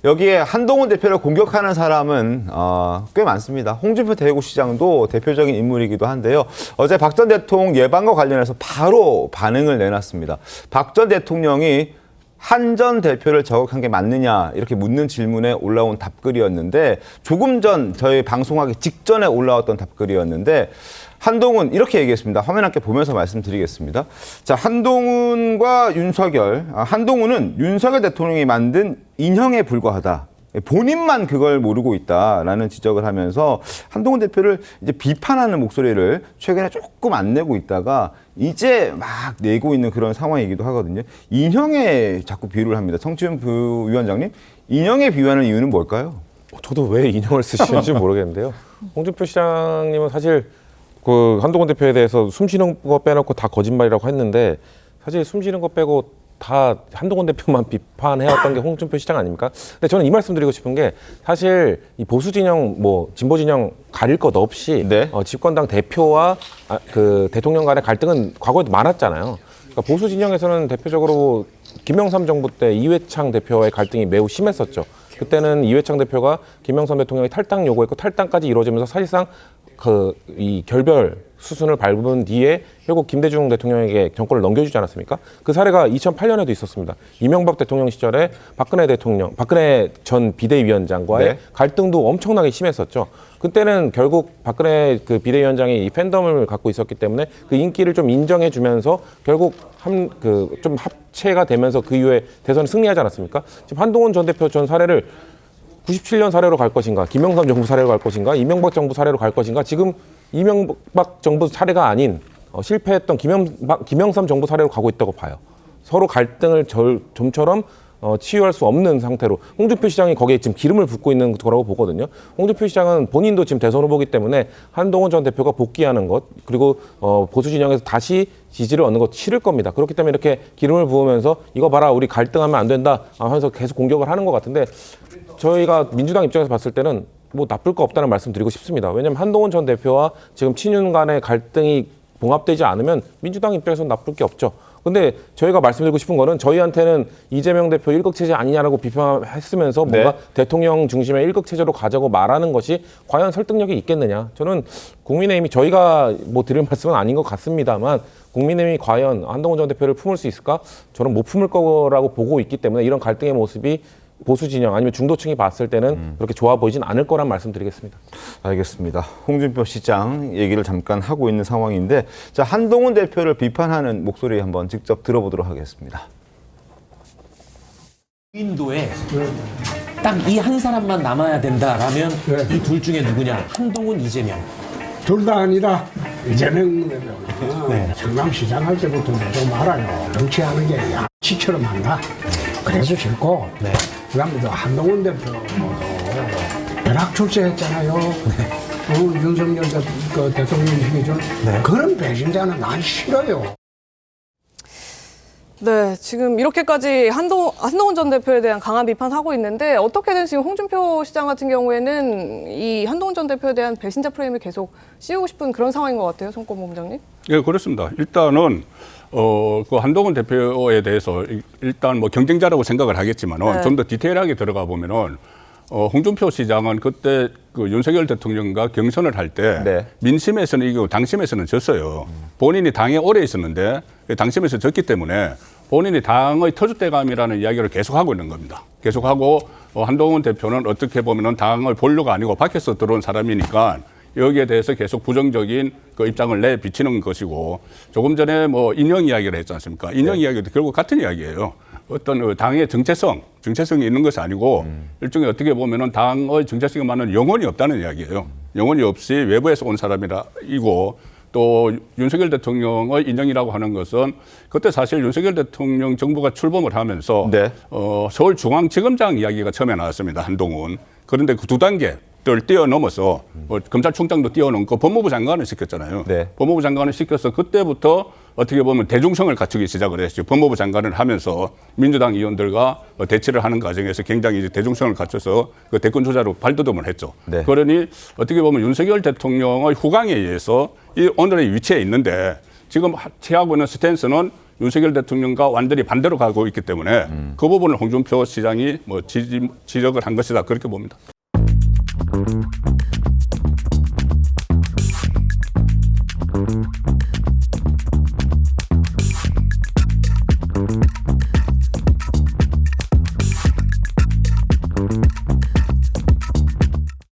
여기에 한동훈 대표를 공격하는 사람은 꽤 많습니다. 홍준표 대구시장도 대표적인 인물이기도 한데요. 어제 박 전 대통령 예방과 관련해서 바로 반응을 내놨습니다. 박 전 대통령이 한 전 대표를 저격한 게 맞느냐 이렇게 묻는 질문에 올라온 답글이었는데 조금 전 저희 방송하기 직전에 올라왔던 답글이었는데 한동훈 이렇게 얘기했습니다. 화면 함께 보면서 말씀드리겠습니다. 자, 한동훈과 윤석열, 한동훈은 윤석열 대통령이 만든 인형에 불과하다. 본인만 그걸 모르고 있다라는 지적을 하면서 한동훈 대표를 이제 비판하는 목소리를 최근에 조금 안 내고 있다가 이제 막 내고 있는 그런 상황이기도 하거든요. 인형에 자꾸 비유를 합니다. 성치훈 부위원장님, 인형에 비유하는 이유는 뭘까요? 저도 왜 인형을 쓰시는지 모르겠는데요. 홍준표 시장님은 사실 그 한동훈 대표에 대해서 숨 쉬는 거 빼놓고 다 거짓말이라고 했는데 사실 숨 쉬는 거 빼고 다 한동훈 대표만 비판해왔던 게 홍준표 시장 아닙니까? 근데 저는 이 말씀 드리고 싶은 게 사실 이 보수 진영, 뭐 진보 진영 가릴 것 없이 네. 집권당 대표와 그 대통령 간의 갈등은 과거에도 많았잖아요. 그러니까 보수 진영에서는 대표적으로 김영삼 정부 때 이회창 대표와의 갈등이 매우 심했었죠. 그때는 이회창 대표가 김영삼 대통령이 탈당 요구했고 탈당까지 이루어지면서 사실상 이 결별 수순을 밟은 뒤에 결국 김대중 대통령에게 정권을 넘겨주지 않았습니까? 그 사례가 2008년에도 있었습니다. 이명박 대통령 시절에 박근혜 전 비대위원장과의 네. 갈등도 엄청나게 심했었죠. 그때는 결국 박근혜 그 비대위원장이 이 팬덤을 갖고 있었기 때문에 그 인기를 좀 인정해주면서 결국 좀 합체가 되면서 그 이후에 대선을 승리하지 않았습니까? 지금 한동훈 전 대표 전 사례를 97년 사례로 갈 것인가, 김영삼 정부 사례로 갈 것인가, 이명박 정부 사례로 갈 것인가, 지금 이명박 정부 사례가 아닌 실패했던 김영삼 정부 사례로 가고 있다고 봐요. 서로 갈등을 좀처럼 치유할 수 없는 상태로 홍준표 시장이 거기에 지금 기름을 붓고 있는 거라고 보거든요. 홍준표 시장은 본인도 지금 대선 후보기 때문에 한동훈 전 대표가 복귀하는 것 그리고 보수 진영에서 다시 지지를 얻는 것 싫을 겁니다. 그렇기 때문에 이렇게 기름을 부으면서 이거 봐라 우리 갈등하면 안 된다 하면서 계속 공격을 하는 것 같은데 저희가 민주당 입장에서 봤을 때는 뭐 나쁠 거 없다는 말씀 드리고 싶습니다. 왜냐하면 한동훈 전 대표와 지금 친윤 간의 갈등이 봉합되지 않으면 민주당 입장에서는 나쁠 게 없죠. 근데 저희가 말씀드리고 싶은 거는 저희한테는 이재명 대표 일극체제 아니냐라고 비판했으면서 뭔가 네. 대통령 대통령 중심의 일극체제로 가자고 말하는 것이 과연 설득력이 있겠느냐. 저는 국민의힘이 저희가 뭐 드릴 말씀은 아닌 것 같습니다만 국민의힘이 과연 한동훈 전 대표를 품을 수 있을까? 저는 못 품을 거라고 보고 있기 때문에 이런 갈등의 모습이 보수 진영 아니면 중도층이 봤을 때는 그렇게 좋아 보이진 않을 거란 말씀드리겠습니다. 알겠습니다. 홍준표 시장 얘기를 잠깐 하고 있는 상황인데 자, 한동훈 대표를 비판하는 목소리 한번 직접 들어보도록 하겠습니다. 인도에 딱 이 한 사람만 남아야 된다라면 네. 이 둘 중에 누구냐? 한동훈, 이재명. 둘 다 아니라 이재명 네. 성남시장 할 때부터 좀 알아요. 정치하는 게 야치처럼 한다. 그래서 싫고 네. 그다음에 또 한동훈 대표도 벼락 출세했잖아요. 윤석열 대통령 시기전 그런 배신자는 난 싫어요. 네, 지금 이렇게까지 한동훈 전 대표에 대한 강한 비판하고 있는데 어떻게든 지금 홍준표 시장 같은 경우에는 이 한동훈 전 대표에 대한 배신자 프레임을 계속 씌우고 싶은 그런 상황인 것 같아요, 손꼽 본부장님. 예, 그렇습니다. 일단은 그 한동훈 대표에 대해서 일단 뭐 경쟁자라고 생각을 하겠지만은 네. 좀 더 디테일하게 들어가 보면은 홍준표 시장은 그때 그 윤석열 대통령과 경선을 할 때 네. 민심에서는 이기고 당심에서는 졌어요. 본인이 당에 오래 있었는데 당심에서 졌기 때문에 본인이 당의 터줏대감이라는 이야기를 계속하고 있는 겁니다. 계속하고 한동훈 대표는 어떻게 보면은 당의 본류가 아니고 밖에서 들어온 사람이니까 여기에 대해서 계속 부정적인 그 입장을 내비치는 것이고 조금 전에 뭐 인형 이야기를 했지 않습니까? 인형 네. 이야기도 결국 같은 이야기예요. 어떤 그 당의 정체성이 있는 것이 아니고 일종의 어떻게 보면은 당의 정체성에 맞는 영혼이 없다는 이야기예요. 영혼이 없이 외부에서 온 사람이고 또 윤석열 대통령의 인형이라고 하는 것은 그때 사실 윤석열 대통령 정부가 출범을 하면서 네. 서울중앙지검장 이야기가 처음에 나왔습니다. 한동훈. 그런데 그 두 단계를 뛰어넘어서 검찰총장도 뛰어넘고 법무부 장관을 시켰잖아요. 네. 법무부 장관을 시켜서 그때부터 어떻게 보면 대중성을 갖추기 시작을 했죠. 법무부 장관을 하면서 민주당 의원들과 대치를 하는 과정에서 굉장히 이제 대중성을 갖춰서 그 대권 주자로 발돋움을 했죠. 네. 그러니 어떻게 보면 윤석열 대통령의 후광에 의해서 이 오늘의 위치에 있는데 지금 취하고 있는 스탠스는 윤석열 대통령과 완전히 반대로 가고 있기 때문에 그 부분을 홍준표 시장이 뭐 지적을 한 것이다 그렇게 봅니다.